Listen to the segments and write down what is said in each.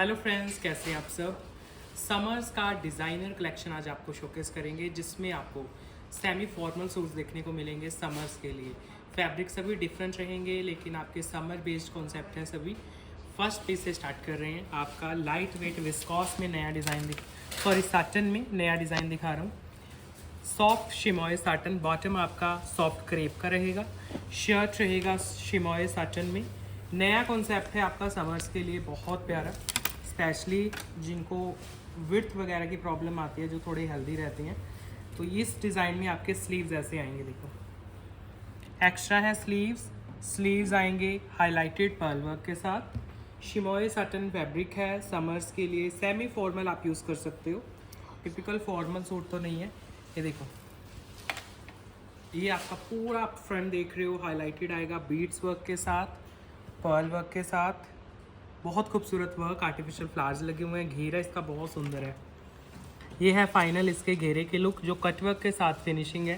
Hello friends, कैसे हैं आप सब। समर्स का डिज़ाइनर कलेक्शन आज आपको शोकेस करेंगे, जिसमें आपको सेमी फॉर्मल सूट्स देखने को मिलेंगे समर्स के लिए। फैब्रिक सभी डिफरेंट रहेंगे, लेकिन आपके समर बेस्ड कॉन्सेप्ट हैं सभी। फर्स्ट पीस से स्टार्ट कर रहे हैं। आपका लाइट वेट विस्कॉस में नया डिज़ाइन साटन में नया डिज़ाइन दिखा रहा हूँ। सॉफ्ट शिमोए साटन, बॉटम आपका सॉफ्ट क्रेप का रहेगा, शर्ट रहेगा शिमोए साटन में। नया कॉन्सेप्ट है आपका समर्स के लिए, बहुत प्यारा। स्पेशली जिनको विड्थ वगैरह की प्रॉब्लम आती है, जो थोड़ी हेल्दी रहती हैं, तो इस डिज़ाइन में आपके स्लीव्स ऐसे आएंगे। देखो, एक्स्ट्रा है स्लीव्स आएंगे हाईलाइटेड पर्ल वर्क के साथ। शिमोए साटन फैब्रिक है, समर्स के लिए सेमी फॉर्मल आप यूज़ कर सकते हो, टिपिकल फॉर्मल सूट तो नहीं है। ये देखो, ये आपका पूरा फ्रंट देख रहे हो हाईलाइटेड आएगा बीड्स वर्क के साथ, पर्ल वर्क के साथ। बहुत खूबसूरत वर्क, आर्टिफिशियल फ्लावर्स लगे हुए हैं। घेरा इसका बहुत सुंदर है। ये है फाइनल इसके घेरे के लुक, जो कट वर्क के साथ फिनिशिंग है।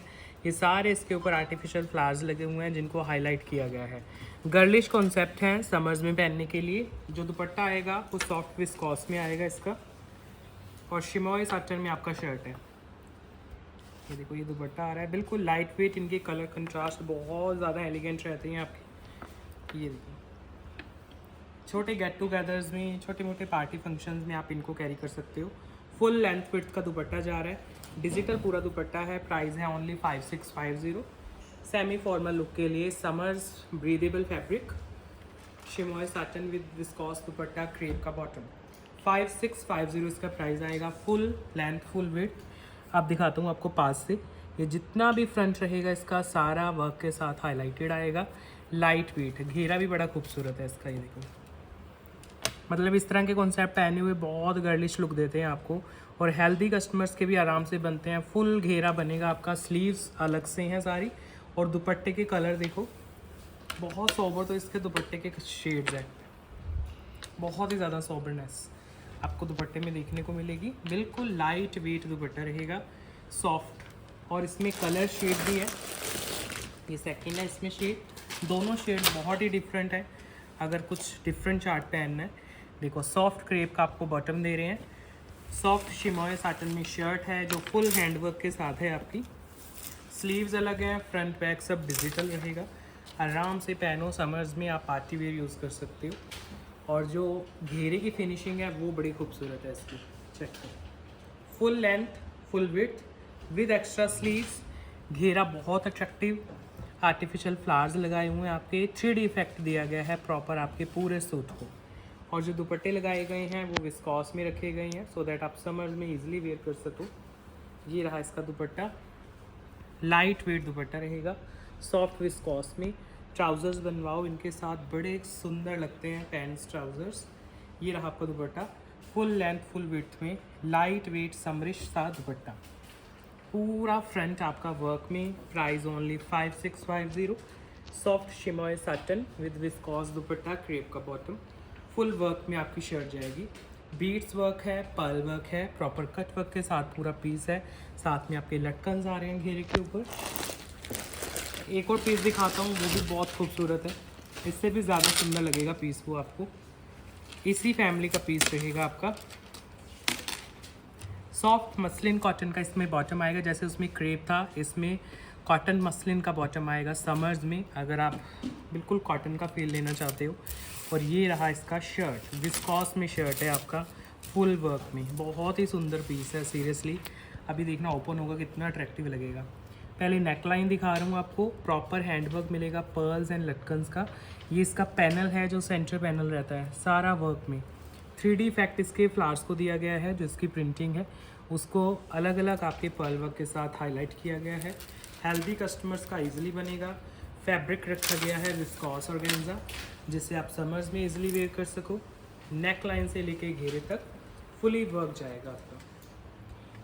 ये सारे इसके ऊपर आर्टिफिशियल फ्लावर्स लगे हुए हैं, जिनको हाईलाइट किया गया है। गर्लिश कॉन्सेप्ट है समर्स में पहनने के लिए। जो दुपट्टा आएगा वो सॉफ्ट विस्कॉस में आएगा इसका, और शिमोए साटन में आपका शर्ट है। ये देखो, ये दुपट्टा आ रहा है, बिल्कुल लाइट वेट। इनके कलर कंट्रास्ट बहुत ज़्यादा एलिगेंट रहते हैं आपके। ये देखो, छोटे गेट टूगेदर्स में, छोटे मोटे पार्टी फंक्शंस में आप इनको कैरी कर सकते हो। फुल लेंथ विड्थ का दुपट्टा जा रहा है, डिजिटल पूरा दुपट्टा है। प्राइस है ओनली 5650। सेमी फॉर्मल लुक के लिए समर्स ब्रीदेबल फैब्रिक, शिमोए satin with viscose dupatta, crepe का बॉटम। 5650 इसका प्राइस आएगा। फुल लेंथ फुल विड्थ आप दिखाता हूँ आपको पास से। ये जितना भी फ्रंट रहेगा इसका सारा वर्क के साथ हाईलाइटेड आएगा। लाइट वेट, घेरा भी बड़ा खूबसूरत है इसका। ये देखो, मतलब इस तरह के कॉन्सेप्ट पहने हुए बहुत गर्लिश लुक देते हैं आपको, और हेल्दी कस्टमर्स के भी आराम से बनते हैं। फुल घेरा बनेगा आपका, स्लीव्स अलग से हैं सारी, और दुपट्टे के कलर देखो, बहुत सोबर। तो इसके दुपट्टे के शेड्स हैं, बहुत ही ज़्यादा सोबरनेस आपको दुपट्टे में देखने को मिलेगी। बिल्कुल लाइट वेट दुपट्टा रहेगा, सॉफ्ट, और इसमें कलर शेड भी है। ये सेकंड है इसमें शेड। दोनों शेड बहुत ही डिफरेंट है। अगर कुछ डिफरेंट चार्ट पहनना है, देखो, सॉफ्ट क्रेप का आपको बॉटम दे रहे हैं, सॉफ्ट शिमोए साटन में शर्ट है जो फुल हैंडवर्क के साथ है आपकी। स्लीव्स अलग हैं, फ्रंट बैक सब डिजिटल रहेगा। आराम से पहनो, समर्स में आप पार्टी वेयर यूज़ कर सकते हो। और जो घेरे की फिनिशिंग है वो बड़ी खूबसूरत है इसकी, चेक करो। Full length full width with extra sleeves, घेरा बहुत अट्रैक्टिव। आर्टिफिशियल फ्लावर्स लगाए हुए हैं आपके, 3D इफेक्ट दिया गया है प्रॉपर आपके पूरे सूट को। और जो दुपट्टे लगाए गए हैं वो विस्कॉस में रखे गए हैं, सो दैट आप समर्स में इजीली वेयर कर सको। ये रहा इसका दुपट्टा, लाइट वेट दुपट्टा रहेगा, सॉफ्ट विस्कॉस में। ट्राउज़र्स बनवाओ इनके साथ, बड़े सुंदर लगते हैं पैंट्स ट्राउज़र्स। ये रहा आपका dupatta, full length full width में, लाइट वेट समरिश सा दुपट्टा, पूरा फ्रंट आपका वर्क में। Price only 5650। सॉफ्ट शिमोए satin with viscose dupatta, crepe का बॉटम, फुल वर्क में आपकी शर्ट जाएगी। बीड्स वर्क है, पर्ल वर्क है, प्रॉपर कट वर्क के साथ पूरा पीस है। साथ में आपके लटकन्स आ रहे हैं घेरे के ऊपर। एक और पीस दिखाता हूँ, वो भी बहुत खूबसूरत है, इससे भी ज़्यादा सुंदर लगेगा पीस वो आपको। इसी फैमिली का पीस रहेगा आपका। सॉफ्ट मसलिन कॉटन का इसमें बॉटम आएगा, जैसे उसमें क्रेप था, इसमें कॉटन मसलिन का बॉटम आएगा समर्स में, अगर आप बिल्कुल कॉटन का फील लेना चाहते हो। और ये रहा इसका शर्ट, विस्कॉस में शर्ट है आपका, फुल वर्क में। बहुत ही सुंदर पीस है सीरियसली। अभी देखना ओपन होगा कितना अट्रैक्टिव लगेगा। पहले नेकलाइन दिखा रहा हूँ आपको, प्रॉपर हैंडवर्क मिलेगा पर्ल्स एंड लटकन्स का। ये इसका पैनल है, जो सेंटर पैनल रहता है सारा वर्क में। 3D इफेक्ट इसके फ्लावर्स को दिया गया है, जो इसकी प्रिंटिंग है उसको अलग अलग आपके पर्ल वर्क के साथ हाईलाइट किया गया है। हेल्दी कस्टमर्स का इजीली बनेगा। फैब्रिक रखा गया है विस्कॉस ऑर्गेन्जा, जिससे आप समर्स में इजीली वेयर कर सको। नेक लाइन से लेके घेरे तक फुली वर्क जाएगा आपका।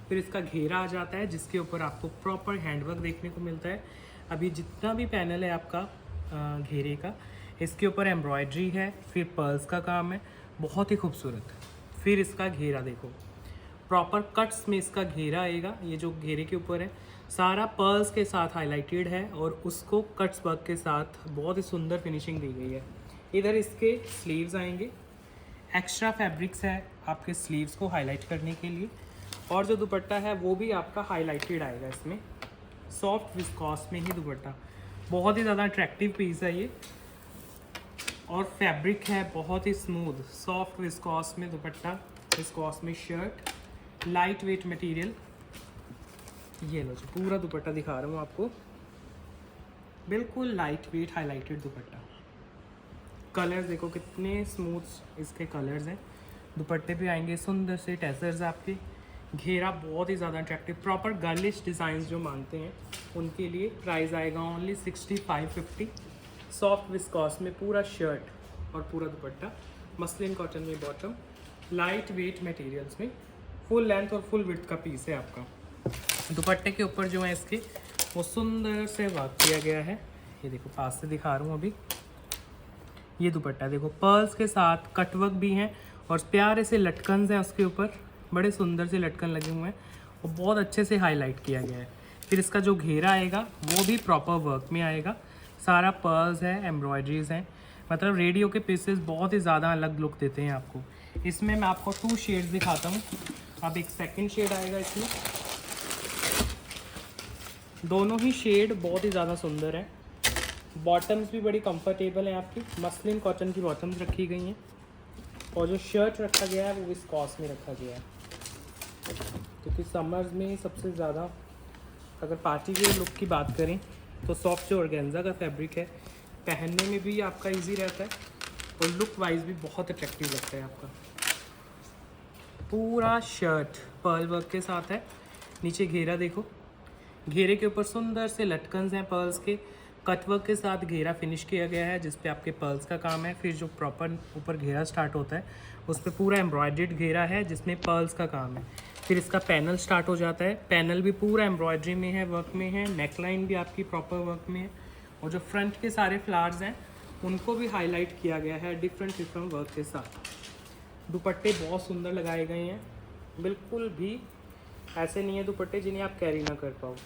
फिर इसका घेरा आ जाता है, जिसके ऊपर आपको प्रॉपर हैंडवर्क देखने को मिलता है। अभी जितना भी पैनल है आपका घेरे का, इसके ऊपर एम्ब्रॉयडरी है, फिर पर्ल्स का काम है, बहुत ही खूबसूरत। फिर इसका घेरा देखो, प्रॉपर कट्स में इसका घेरा आएगा। ये जो घेरे के ऊपर है सारा पर्ल्स के साथ हाईलाइटेड है, और उसको कट्स वर्क के साथ बहुत ही सुंदर फिनिशिंग दी गई है। इधर इसके स्लीव्स आएंगे, एक्स्ट्रा फैब्रिक्स है आपके स्लीव्स को हाईलाइट करने के लिए, और जो दुपट्टा है वो भी आपका हाईलाइटेड आएगा इसमें, सॉफ्ट विस्कॉस में ही दुपट्टा। बहुत ही ज़्यादा अट्रैक्टिव पीस है ये, और फैब्रिक है बहुत ही स्मूथ, सॉफ्ट विस्कॉस में दुपट्टा, विस्कॉस में शर्ट, लाइट वेट मटेरियल। ये लो जी, पूरा दुपट्टा दिखा रहा हूँ आपको, बिल्कुल लाइट वेट हाईलाइटेड दुपट्टा। कलर्स देखो कितने स्मूथ इसके कलर्स हैं। दुपट्टे पे आएंगे सुंदर से टैसर्स आपके, घेरा बहुत ही ज़्यादा अट्रैक्टिव, प्रॉपर गर्लिश डिज़ाइन जो मांगते हैं उनके लिए। प्राइस आएगा ओनली 6550। सॉफ्ट विस्कॉस में पूरा शर्ट और पूरा दुपट्टा, मसलिन कॉटन में बॉटम, लाइट वेट मटेरियल्स में, फुल लेंथ और फुल विड्थ का पीस है आपका। दुपट्टे के ऊपर जो है इसके वो सुंदर से वर्क किया गया है। ये देखो पास से दिखा रहा हूँ अभी, ये दुपट्टा देखो पर्ल्स के साथ कटवर्क भी हैं और प्यारे से लटकन हैं उसके ऊपर, बड़े सुंदर से लटकन लगे हुए हैं और बहुत अच्छे से हाईलाइट किया गया है। फिर इसका जो घेरा आएगा वो भी प्रॉपर वर्क में आएगा, सारा पर्ल्स है, एम्ब्रॉयडरीज हैं, मतलब रेडियो के पीसेस बहुत ही ज़्यादा अलग लुक देते हैं आपको। इसमें मैं आपको 2 शेड्स दिखाता हूँ। अब एक सेकंड शेड आएगा इसमें, दोनों ही शेड बहुत ही ज़्यादा सुंदर है। बॉटम्स भी बड़ी कंफर्टेबल हैं आपकी, मसलिन कॉटन की बॉटम्स रखी गई हैं, और जो शर्ट रखा गया है वो विस्कॉस में रखा गया है, क्योंकि समर्स में सबसे ज़्यादा अगर पार्टी के लुक की बात करें तो सॉफ्ट जो ऑर्गेन्जा का फैब्रिक है, पहनने में भी आपका इजी रहता है और लुक वाइज भी बहुत अट्रैक्टिव लगता है आपका। पूरा शर्ट पर्ल वर्क के साथ है। नीचे घेरा देखो, घेरे के ऊपर सुंदर से लटकन्स हैं पर्ल्स के, कटवर्क के साथ घेरा फिनिश किया गया है जिस पे आपके पर्ल्स का काम है। फिर जो प्रॉपर ऊपर घेरा स्टार्ट होता है उस पर पूरा एम्ब्रॉयड्रीड घेरा है जिसमें पर्ल्स का काम है। फिर इसका पैनल स्टार्ट हो जाता है, पैनल भी पूरा एम्ब्रॉयड्री में है, वर्क में है, नेकलाइन भी आपकी प्रॉपर वर्क में है, और जो फ्रंट के सारे फ्लावर्स हैं उनको भी हाईलाइट किया गया है डिफरेंट वर्क के साथ। दुपट्टे बहुत सुंदर लगाए गए हैं, बिल्कुल भी ऐसे नहीं है दुपट्टे जिन्हें आप कैरी ना कर पाओ।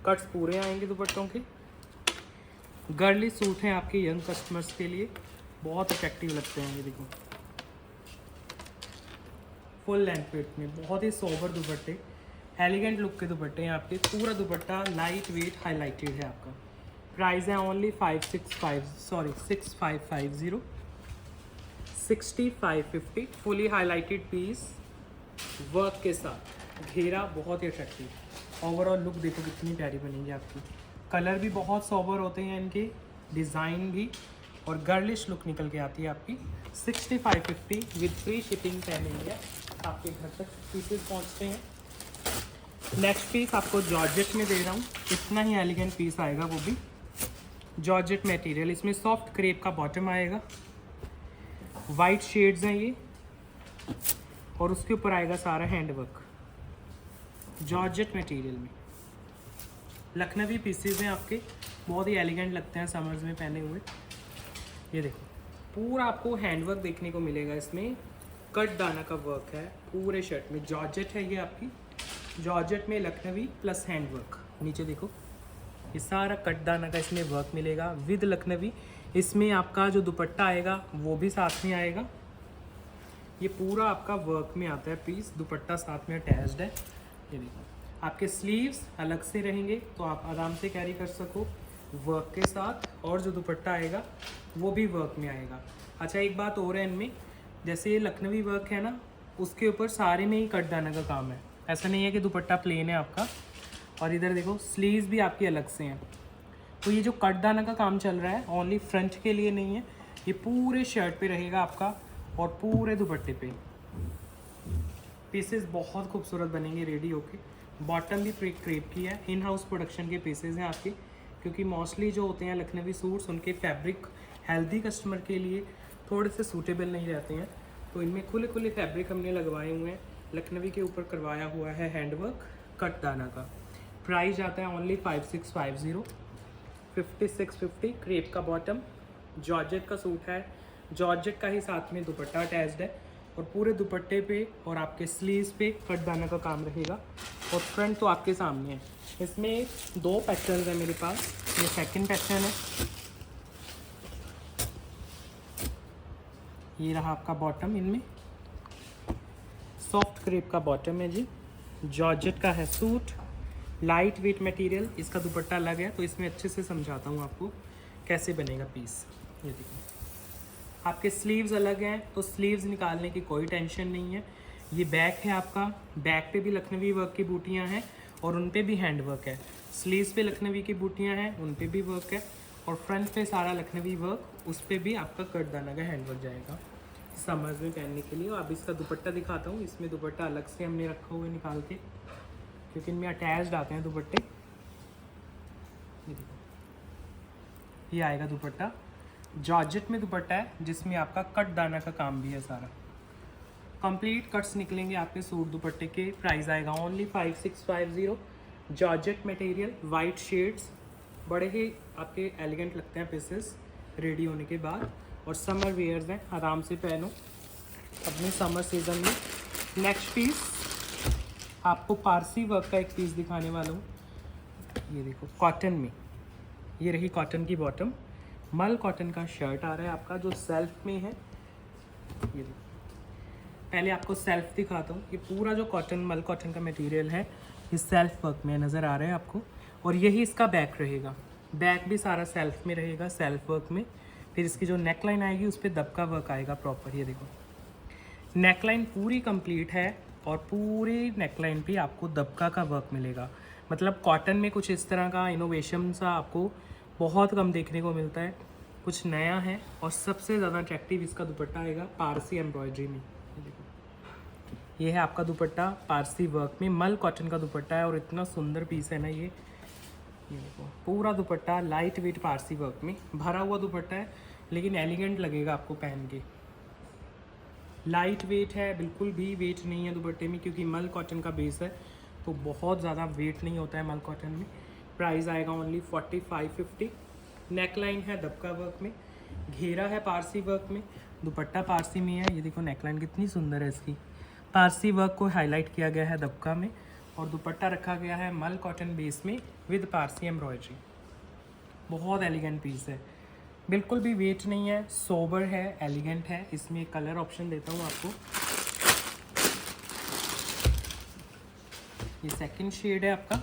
कट्स पूरे आएंगे दुपट्टों के, गर्ली सूट हैं आपके यंग कस्टमर्स के लिए, बहुत अट्रैक्टिव लगते हैं। ये देखो फुल लेंथ वेट में बहुत ही सोबर दुपट्टे, एलिगेंट लुक के दुपट्टे हैं आपके। पूरा दुपट्टा लाइट वेट हाईलाइटेड है आपका। प्राइस है only 6550, 6550, fully highlighted piece work के साथ, घेरा बहुत ही अट्रैक्टिव। ओवरऑल लुक देखो कितनी प्यारी बनेगी आपकी। कलर भी बहुत सोबर होते हैं इनके, डिज़ाइन भी, और गर्लिश लुक निकल के आती है आपकी। 6550 with free shipping pan India आपके घर तक पीसेस पहुंचते हैं। नेक्स्ट पीस आपको जॉर्जेट में दे रहा हूँ, इतना ही एलिगेंट पीस आएगा, वो भी जॉर्जेट मटेरियल। इसमें सॉफ्ट क्रेप का बॉटम आएगा, वाइट शेड्स हैं ये, और उसके ऊपर आएगा सारा हैंडवर्क जॉर्जेट मटेरियल में। लखनवी पीसेज हैं आपके, बहुत ही एलिगेंट लगते हैं समर्स में पहने हुए। ये देखो पूरा आपको हैंडवर्क देखने को मिलेगा इसमें, कट दाना का वर्क है पूरे शर्ट में। जॉर्जेट है ये आपकी, जॉर्जेट में लखनवी प्लस हैंडवर्क। नीचे देखो ये सारा कट दाना का इसमें वर्क मिलेगा विद लखनवी। इसमें आपका जो दुपट्टा आएगा वो भी साथ में आएगा। ये पूरा आपका वर्क में आता है पीस, दुपट्टा साथ में अटैच्ड है। ये देखो आपके स्लीव्स अलग से रहेंगे तो आप आराम से कैरी कर सको वर्क के साथ, और जो दुपट्टा आएगा वो भी वर्क में आएगा। अच्छा एक बात और है इनमें, जैसे ये लखनवी वर्क है ना, उसके ऊपर सारे में ही कट दाना का काम है, ऐसा नहीं है कि दुपट्टा प्लेन है आपका। और इधर देखो स्लीव्स भी आपकी अलग से हैं। तो ये जो कट दाना का काम चल रहा है ओनली फ्रंट के लिए नहीं है, ये पूरे शर्ट पे रहेगा आपका और पूरे दुपट्टे पे। पीसेस बहुत खूबसूरत बनेंगे रेडी होके। बॉटम भी क्रेप की है, इन हाउस प्रोडक्शन के पीसेस हैं आपके, क्योंकि मोस्टली जो होते हैं लखनवी सूट्स उनके फैब्रिक हेल्दी कस्टमर के लिए थोड़े से सूटेबल नहीं रहते हैं, तो इनमें खुले खुले फैब्रिक हमने लगवाए हुए हैं। लखनवी के ऊपर करवाया हुआ है हैंडवर्क कट दाना का। प्राइस आता है ओनली 5650, 5650। क्रेप का बॉटम, जॉर्जेट का सूट है, जॉर्जेट का ही साथ में दुपट्टा अटैच्ड है, और पूरे दुपट्टे पे और आपके स्लीव्स पे कट दाना का काम रहेगा। और फ्रंट तो आपके सामने है। इसमें 2 पैटर्न है मेरे पास, ये सेकंड पैटर्न है। ये रहा आपका बॉटम, इनमें सॉफ्ट क्रेप का बॉटम है जी, जॉर्जेट का है सूट, लाइट वेट मटेरियल। इसका दुपट्टा अलग है तो इसमें अच्छे से समझाता हूँ आपको कैसे बनेगा पीस। ये देखिए, आपके स्लीव्स अलग हैं तो स्लीव्स निकालने की कोई टेंशन नहीं है। ये बैक है आपका, बैक पे भी लखनवी वर्क की बूटियाँ हैं और उन पे भी हैंड वर्क है। स्लीव्स पे लखनवी की बूटियाँ हैं, उन पे भी वर्क है, और फ्रंट पे सारा लखनवी वर्क, उस पे भी आपका कटदाना का हैंड वर्क जाएगा समर्स में पहनने के लिए। और अब इसका दुपट्टा दिखाता हूँ। इसमें दुपट्टा अलग से हमने रखा हुआ है निकाल के, क्योंकि इनमें अटैच्ड आते हैं दुपट्टे। ये देखो, ये आएगा दुपट्टा, जॉर्जेट में दुपट्टा है जिसमें आपका कट दाना का काम भी है सारा। कंप्लीट कट्स निकलेंगे आपके सूट दुपट्टे के। प्राइस आएगा only 5650। Georgette material, white shades, बड़े ही आपके एलिगेंट लगते हैं पीसेस रेडी होने के बाद। और समर वेयर्स हैं, आराम से पहनो अपने समर सीजन में। नेक्स्ट पीस आपको पारसी वर्क का एक पीस दिखाने वाला हूँ। ये देखो, कॉटन में, ये रही कॉटन की बॉटम, मल कॉटन का शर्ट आ रहा है आपका जो सेल्फ में है। ये देखो, पहले आपको सेल्फ दिखाता हूँ। ये पूरा जो कॉटन, मल कॉटन का मटेरियल है, ये सेल्फ वर्क में नज़र आ रहा है आपको। और यही इसका बैक रहेगा, बैक भी सारा सेल्फ में रहेगा, सेल्फ वर्क में। फिर इसकी जो नेक लाइन आएगी उस पर दबका वर्क आएगा प्रॉपर। ये देखो, नेक लाइन पूरी कंप्लीट है और पूरी नेक लाइन पे आपको दबका का वर्क मिलेगा। मतलब कॉटन में कुछ इस तरह का इनोवेशन सा आपको बहुत कम देखने को मिलता है, कुछ नया है। और सबसे ज़्यादा अट्रैक्टिव इसका दुपट्टा आएगा पारसी एम्ब्रॉयडरी में। ये देखो, ये है आपका दुपट्टा पारसी वर्क में, मल कॉटन का दुपट्टा है और इतना सुंदर पीस है ना ये देखो, पूरा दुपट्टा लाइट वेट पारसी वर्क में भरा हुआ दुपट्टा है, लेकिन एलिगेंट लगेगा आपको पहन के। लाइट वेट है, बिल्कुल भी वेट नहीं है दुपट्टे में, क्योंकि मल कॉटन का बेस है तो बहुत ज़्यादा वेट नहीं होता है मल कॉटन में। प्राइस आएगा ओनली 4550। नेक लाइन है दबका वर्क में, घेरा है पारसी वर्क में, दुपट्टा पारसी में है। ये देखो नेक लाइन कितनी सुंदर है इसकी, पारसी वर्क को हाईलाइट किया गया है दबका में। और दुपट्टा रखा गया है मल कॉटन बेस में विद पारसी एम्ब्रॉयडरी। बहुत एलिगेंट पीस है, बिल्कुल भी वेट नहीं है, सोबर है, एलिगेंट है। इसमें कलर ऑप्शन देता हूँ आपको। ये सेकंड शेड है आपका,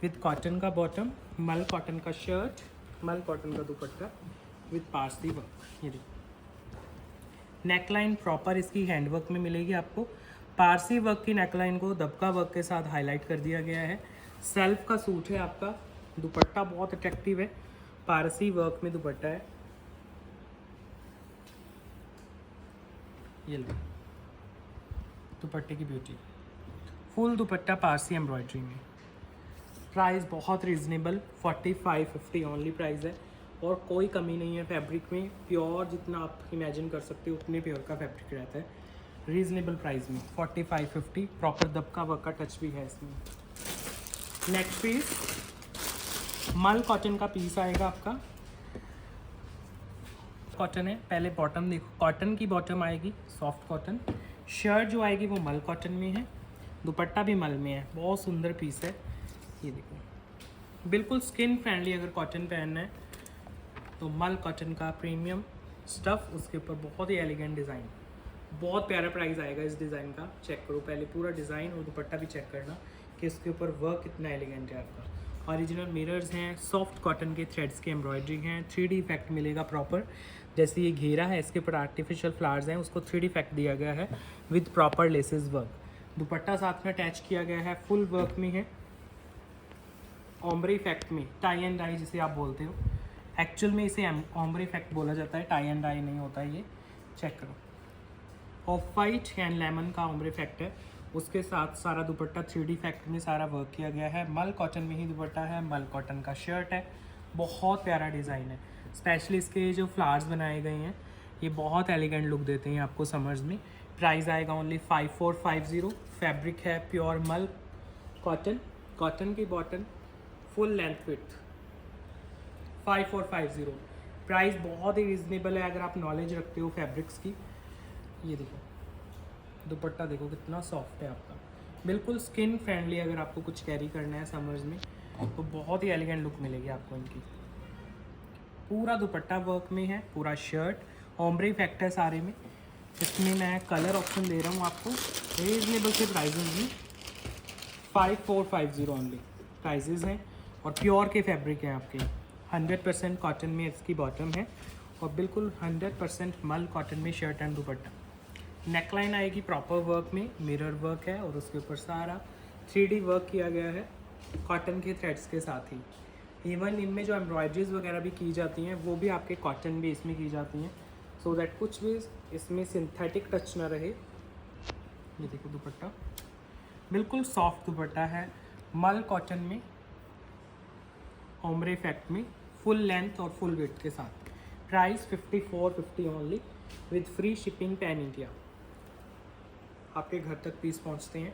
विद कॉटन का बॉटम, मल कॉटन का शर्ट, मल कॉटन का दुपट्टा विद पारसी वर्क। ये देखो, नेक लाइन प्रॉपर इसकी हैंडवर्क में मिलेगी आपको। पारसी वर्क की नेकलाइन को दबका वर्क के साथ हाईलाइट कर दिया गया है। सेल्फ का सूट है आपका, दुपट्टा बहुत अट्रैक्टिव है, पारसी वर्क में दुपट्टा है। ये लो दुपट्टे की ब्यूटी, फुल दुपट्टा पारसी एम्ब्रॉयडरी में। प्राइस बहुत रीज़नेबल, 4550 ओनली प्राइस है। और कोई कमी नहीं है फैब्रिक में, प्योर जितना आप इमेजिन कर सकते हो उतने प्योर का फैब्रिक रहता है रीज़नेबल प्राइस में। 4550, प्रॉपर दबका वर्क का टच भी है इसमें। नेक्स्ट पीस मल कॉटन का पीस आएगा आपका, कॉटन है। पहले बॉटम देखो, कॉटन की बॉटम आएगी, सॉफ्ट कॉटन। शर्ट जो आएगी वो मल कॉटन में है, दुपट्टा भी मल में है, बहुत सुंदर पीस है। ये देखो, बिल्कुल स्किन फ्रेंडली, अगर कॉटन पहनना है तो मल कॉटन का प्रीमियम स्टफ़, उसके ऊपर बहुत ही एलिगेंट डिज़ाइन, बहुत प्यारा प्राइस आएगा इस डिज़ाइन का। चेक करो पहले पूरा डिज़ाइन और दुपट्टा भी चेक करना कि इसके ऊपर वर्क कितना एलिगेंट है आपका। ओरिजिनल मिरर्स हैं, सॉफ्ट कॉटन के थ्रेड्स की एम्ब्रॉयडरी हैं, 3D इफेक्ट मिलेगा प्रॉपर। जैसे ये घेरा है, इसके ऊपर आर्टिफिशियल फ्लावर्स हैं, उसको 3D इफेक्ट दिया गया है विद प्रॉपर लेसेस वर्क। दुपट्टा साथ में अटैच किया गया है, फुल वर्क में है, ओम्ब्रे इफेक्ट में, टाई एंड डाई जिसे आप बोलते हो। एक्चुअल में इसे ओम्ब्रे इफेक्ट बोला जाता है, टाई एंड डाई नहीं होता है ये। चेक करो, ऑफ वाइट एंड लेमन का ओम्ब्रे इफेक्ट है, उसके साथ सारा दुपट्टा 3D इफेक्ट में सारा वर्क किया गया है। मल कॉटन में ही दुपट्टा है, मल कॉटन का शर्ट है, बहुत प्यारा डिज़ाइन है। स्पेशली इसके जो फ्लावर्स बनाए गए हैं ये बहुत एलिगेंट लुक देते हैं आपको समर्स में। प्राइस आएगा ओनली 5450। फैब्रिक है प्योर मल कॉटन, कॉटन की bottom, full length width, 5450। Price बहुत ही रिजनेबल है अगर आप नॉलेज रखते हो फैब्रिक्स की। ये देखो दुपट्टा देखो कितना सॉफ्ट है आपका, बिल्कुल स्किन फ्रेंडली। अगर आपको कुछ कैरी करना है समर्स में तो बहुत ही एलिगेंट लुक मिलेगी आपको इनकी। पूरा दुपट्टा वर्क में है, पूरा शर्ट ओम्ब्रे इफेक्ट है सारे में, इसमें मैं कलर ऑप्शन दे रहा हूँ आपको रीजनेबल से प्राइजेज में 5450 ओनली प्राइजेज हैं और प्योर के फैब्रिक हैं आपके 100% कॉटन में इसकी बॉटम है और बिल्कुल 100% मल कॉटन में शर्ट एंड दुपट्टा। नेकलाइन आएगी प्रॉपर वर्क में, मिरर वर्क है और उसके ऊपर सारा 3D वर्क किया गया है कॉटन के थ्रेड्स के साथ ही। इवन इनमें जो एम्ब्रॉयडरीज वगैरह भी की जाती हैं वो भी आपके कॉटन बेस में की जाती हैं, सो दैट कुछ भी इसमें सिंथेटिक टच ना रहे। ये देखो दुपट्टा बिल्कुल सॉफ्ट दुपट्टा है, मल कॉटन में, ओमरे इफेक्ट में, फुल लेंथ और फुल वेट के साथ। Price 5450 only with free shipping pan India. आपके घर तक पीस पहुंचते हैं।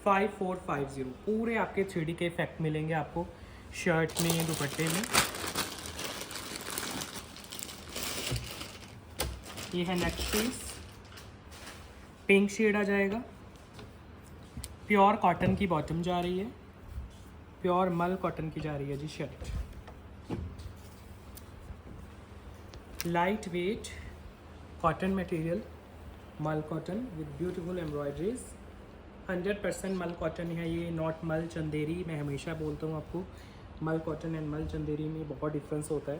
5450 पूरे आपके 3D के इफेक्ट मिलेंगे आपको शर्ट में, दुपट्टे में। ये है नेक्स्ट पीस, पिंक शेड आ जाएगा। प्योर कॉटन की बॉटम जा रही है, प्योर मल कॉटन की जा रही है जी shirt. Light weight cotton material, mul cotton with beautiful embroideries. 100% mul cotton है ये, नॉट मल चंदेरी। मैं हमेशा बोलता हूँ आपको मल कॉटन एंड मल चंदेरी में बहुत डिफरेंस होता है,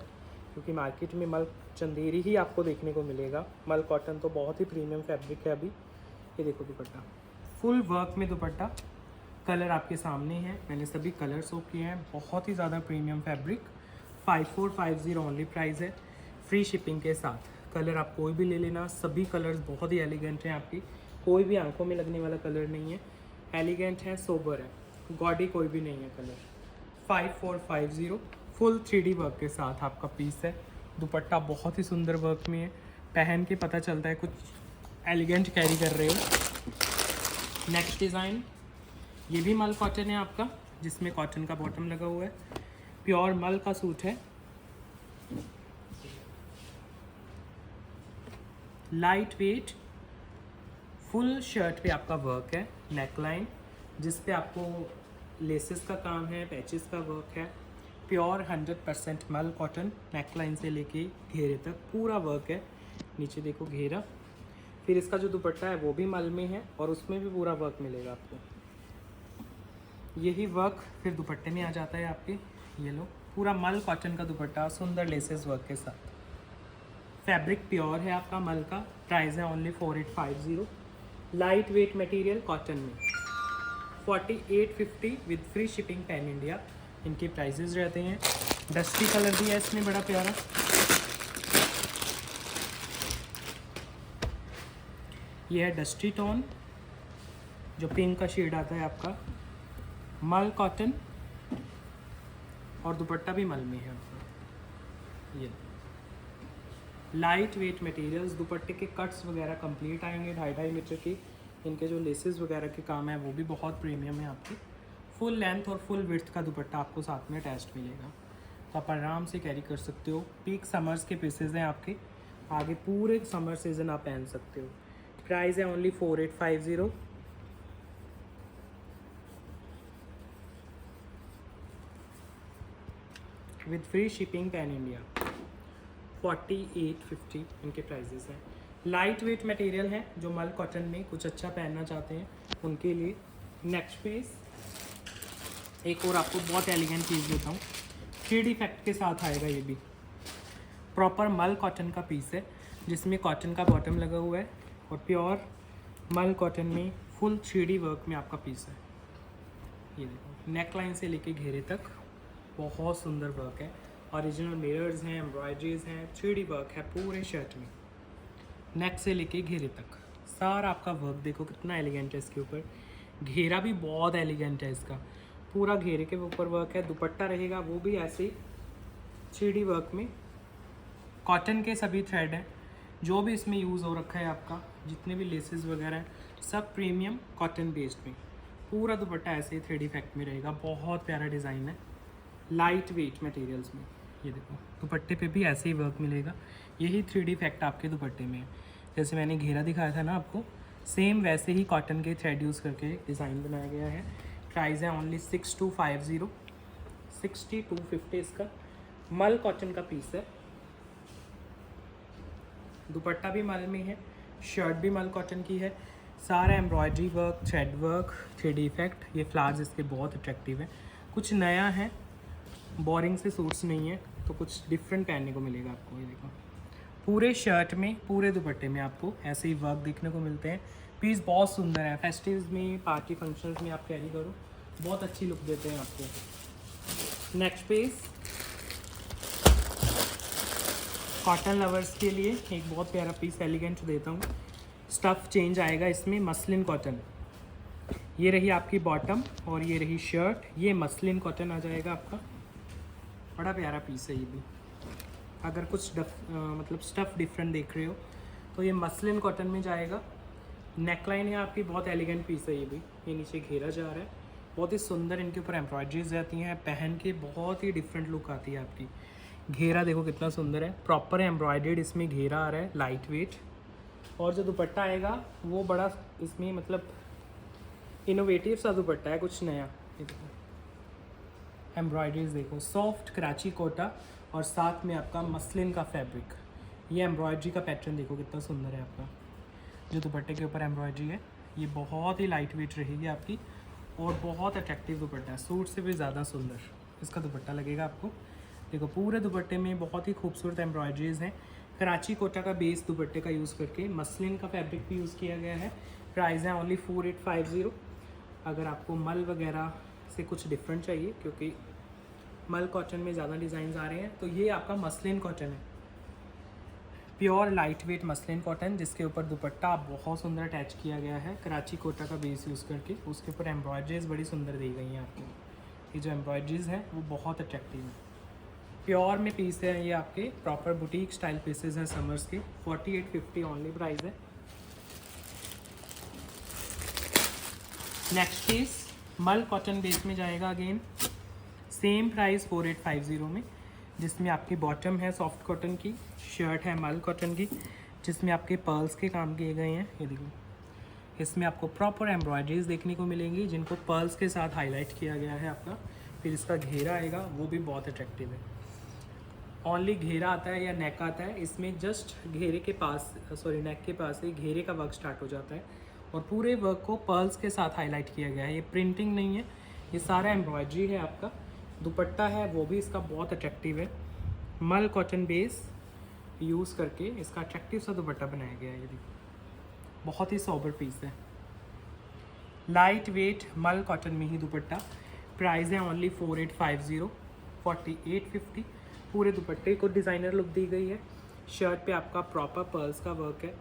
क्योंकि मार्केट में मल चंदेरी ही आपको देखने को मिलेगा। मल कॉटन तो बहुत ही प्रीमियम फैब्रिक है अभी। ये देखो दुपट्टा फुल वर्क में दुपट्टा, कलर आपके सामने हैं, मैंने सभी कलर शो किए हैं। बहुत ही ज़्यादा प्रीमियम फैब्रिक। 5450 ओनली प्राइस है, फ्री शिपिंग के साथ। कलर आप कोई भी ले लेना, सभी कलर्स बहुत ही एलिगेंट हैं आपकी, कोई भी आंखों में लगने वाला कलर नहीं है। एलिगेंट है, सोबर है, गॉडी कोई भी नहीं है कलर। 5450 फुल 3D वर्क के साथ आपका पीस है। दुपट्टा बहुत ही सुंदर वर्क में है, पहन के पता चलता है कुछ एलिगेंट कैरी कर रहे हो। नेक्स्ट डिज़ाइन, ये भी मल कॉटन है आपका, जिसमें कॉटन का बॉटम लगा हुआ है। प्योर मल का सूट है, लाइट वेट, फुल शर्ट पे आपका वर्क है। नेकलाइन जिस पे आपको लेसेस का काम है, पैचेस का वर्क है। प्योर 100% मल कॉटन, नेकलाइन से लेके घेरे तक पूरा वर्क है। नीचे देखो घेरा, फिर इसका जो दुपट्टा है वो भी मल में है और उसमें भी पूरा वर्क मिलेगा आपको। यही वर्क फिर दुपट्टे में आ जाता है आपके। ये लो, पूरा मल कॉटन का दुपट्टा, सुंदर लेसेस वर्क के साथ। फैब्रिक प्योर है आपका मल का। प्राइस है only 4850। Light weight material cotton में 4850 with free shipping pan India इनके प्राइजेज रहते हैं। डस्टी कलर भी है इसमें बड़ा प्यारा। ये है डस्टी टोन, जो पिंक का शेड आता है आपका। मल कॉटन और दुपट्टा भी मल में है आपका। ये लाइट वेट मटेरियल्स, दुपट्टे के कट्स वगैरह कंप्लीट आएंगे 2.5 मीटर की। इनके जो लेसेस वगैरह के काम है वो भी बहुत प्रीमियम है आपके। फुल लेंथ और फुल विड्थ का दुपट्टा आपको साथ में अटैच्ड मिलेगा, तो आप आराम से कैरी कर सकते हो। पीक समर्स के पीसेज हैं आपके, आगे पूरे समर सीजन आप पहन सकते हो। प्राइस है only 4850। With free shipping pan India 4850 इनके प्राइजेस हैं। लाइट वेट मटेरियल है, जो मल कॉटन में कुछ अच्छा पहनना चाहते हैं उनके लिए। नेक्स्ट पीस, एक और आपको बहुत एलिगेंट चीज़ देता हूँ, 3D इफेक्ट के साथ आएगा। ये भी प्रॉपर मल कॉटन का पीस है, जिसमें कॉटन का बॉटम लगा हुआ है और प्योर मल कॉटन में फुल 3D वर्क में आपका पीस है। ये देखो, नेक लाइन से लेके घेरे तक बहुत सुंदर वर्क है। ओरिजिनल मिरर्स हैं, एम्ब्रॉयडरीज हैं, 3D वर्क है पूरे शर्ट में। नेक से लेके घेरे तक सारा आपका वर्क देखो कितना एलिगेंट है इसके ऊपर। घेरा भी बहुत एलिगेंट है इसका, पूरा घेरे के ऊपर वर्क है। दुपट्टा रहेगा वो भी ऐसे 3D वर्क में। कॉटन के सभी थ्रेड हैं, जो भी इसमें यूज़ हो रखा है आपका, जितने भी लेसेस वगैरह हैं सब प्रीमियम कॉटन बेस्ड में। पूरा दुपट्टा ऐसे ही 3D इफेक्ट में रहेगा, बहुत प्यारा डिज़ाइन है। लाइट वेट मटेरियल्स में ये देखो, दुपट्टे पे भी ऐसे ही वर्क मिलेगा। यही 3D इफेक्ट आपके दुपट्टे में है, जैसे मैंने घेरा दिखाया था ना आपको, सेम वैसे ही कॉटन के थ्रेड यूज़ करके डिज़ाइन बनाया गया है। प्राइस है ओनली 6250, 6250 इसका। मल कॉटन का पीस है, दुपट्टा भी मल में है, शर्ट भी मल कॉटन की है, सारा embroidery work, thread work, 3D effect. ये फ्लावर्स इसके बहुत अट्रैक्टिव है, कुछ नया है, बोरिंग से सूट्स नहीं है, तो कुछ डिफरेंट पहनने को मिलेगा आपको। ये देखो पूरे शर्ट में, पूरे दुपट्टे में आपको ऐसे ही वर्क देखने को मिलते हैं। पीस बहुत सुंदर है, फेस्टिव्स में, पार्टी फंक्शंस में आप कैरी करो, बहुत अच्छी लुक देते हैं आपको। नेक्स्ट पीस कॉटन लवर्स के लिए एक बहुत प्यारा पीस एलिगेंट देता हूँ। स्टफ़ चेंज आएगा इसमें, मसलिन कॉटन। ये रही आपकी बॉटम और ये रही शर्ट, ये मसलिन कॉटन आ जाएगा आपका। बड़ा प्यारा पीस है ये भी। अगर कुछ मतलब स्टफ़ डिफरेंट देख रहे हो तो ये मसलिन कॉटन में जाएगा। नेकलाइन है आपकी, बहुत एलिगेंट पीस है ये भी। ये नीचे घेरा जा रहा है, बहुत ही सुंदर इनके ऊपर एम्ब्रॉयडरीज रहती हैं, पहन के बहुत ही डिफरेंट लुक आती है आपकी। घेरा देखो कितना सुंदर है, प्रॉपर एम्ब्रॉयडर्ड इसमें घेरा आ रहा है, लाइट वेट। और जो दुपट्टा आएगा वो बड़ा इसमें मतलब इनोवेटिव सा दुपट्टा है, कुछ नया। ये देखो एम्ब्रॉयडरीज देखो, सॉफ्ट कराची कोटा और साथ में आपका मसलिन का फैब्रिक। ये एम्ब्रॉयडरी का पैटर्न देखो कितना सुंदर है आपका। जो दुपट्टे के ऊपर एम्ब्रॉयडरी है ये बहुत ही लाइट वेट रहेगी आपकी और बहुत अट्रैक्टिव दुपट्टा है, सूट से भी ज़्यादा सुंदर इसका दुपट्टा लगेगा आपको। देखो पूरे दुपट्टे में बहुत ही खूबसूरत एम्ब्रॉयडरीज हैं। कराची कोटा का बेस दुपट्टे का यूज़ करके मसलिन का फैब्रिक भी यूज़ किया गया है। प्राइस है ओनली 4850। अगर आपको मल वगैरह से कुछ डिफरेंट चाहिए, क्योंकि मल कॉटन में ज़्यादा डिज़ाइन आ रहे हैं, तो ये आपका मसलिन कॉटन है, pure light weight muslin cotton, जिसके ऊपर दुपट्टा बहुत सुंदर अटैच किया गया है कराची कोटा का बेस यूज़ करके। उसके ऊपर एम्ब्रॉयडरीज बड़ी सुंदर दी गई हैं आपको। ये जो एम्ब्रॉयडरीज हैं वो बहुत अट्रैक्टिव है। प्योर में पीस है ये आपके, प्रॉपर बुटीक स्टाइल पीसेस हैं समर्स के। 4850 ओनली प्राइस है। नेक्स्ट पीस मल कॉटन बेस में जाएगा, अगेन सेम प्राइस 4850 में, जिसमें आपकी बॉटम है सॉफ्ट कॉटन की, शर्ट है मल कॉटन की, जिसमें आपके पर्ल्स के काम किए गए हैं। ये देखो इसमें आपको प्रॉपर एम्ब्रॉयडरीज देखने को मिलेंगी, जिनको पर्ल्स के साथ हाईलाइट किया गया है आपका। फिर इसका घेरा आएगा, वो भी बहुत अट्रैक्टिव है। ओनली घेरा आता है या नेक आता है, इसमें जस्ट घेरे के पास, नेक के पास ही घेरे का वर्क स्टार्ट हो जाता है और पूरे वर्क को पर्ल्स के साथ हाईलाइट किया गया है। ये प्रिंटिंग नहीं है, ये सारा एम्ब्रॉयडरी है आपका। दुपट्टा है वो भी इसका बहुत अट्रैक्टिव है, मल कॉटन बेस यूज़ करके इसका अट्रैक्टिव सा दुपट्टा बनाया गया है। ये देखो बहुत ही सोबर पीस है, लाइट वेट मल कॉटन में ही दुपट्टा। प्राइस है ओनली 4850, 4850। पूरे दुपट्टे को डिज़ाइनर लुक दी गई है। शर्ट पे आपका प्रॉपर पर्ल्स का वर्क है,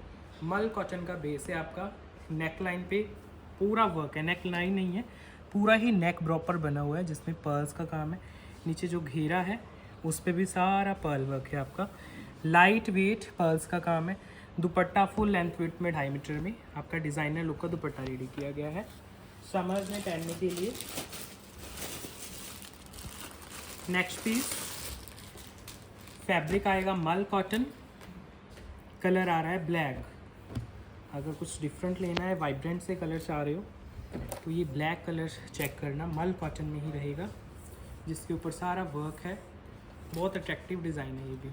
मल कॉटन का बेस है आपका। नेक लाइन पे पूरा वर्क है, नेक लाइन नहीं है, पूरा ही नेक प्रॉपर बना हुआ है, जिसमें पर्ल्स का काम है। नीचे जो घेरा है उस पर भी सारा पर्ल वर्क है आपका। लाइट वेट पर्ल्स का काम है। दुपट्टा फुल लेंथ विड्थ में 2.5 मीटर में आपका डिज़ाइनर लुक का दुपट्टा रेडी किया गया है समर्स में पहनने के लिए। नेक्स्ट पीस फैब्रिक आएगा मल कॉटन, कलर आ रहा है ब्लैक। अगर कुछ डिफरेंट लेना है, वाइब्रेंट से कलर चाह रहे हो, तो ये ब्लैक कलर चेक करना, मल कॉटन में ही रहेगा, जिसके ऊपर सारा वर्क है। बहुत अट्रैक्टिव डिज़ाइन है ये भी।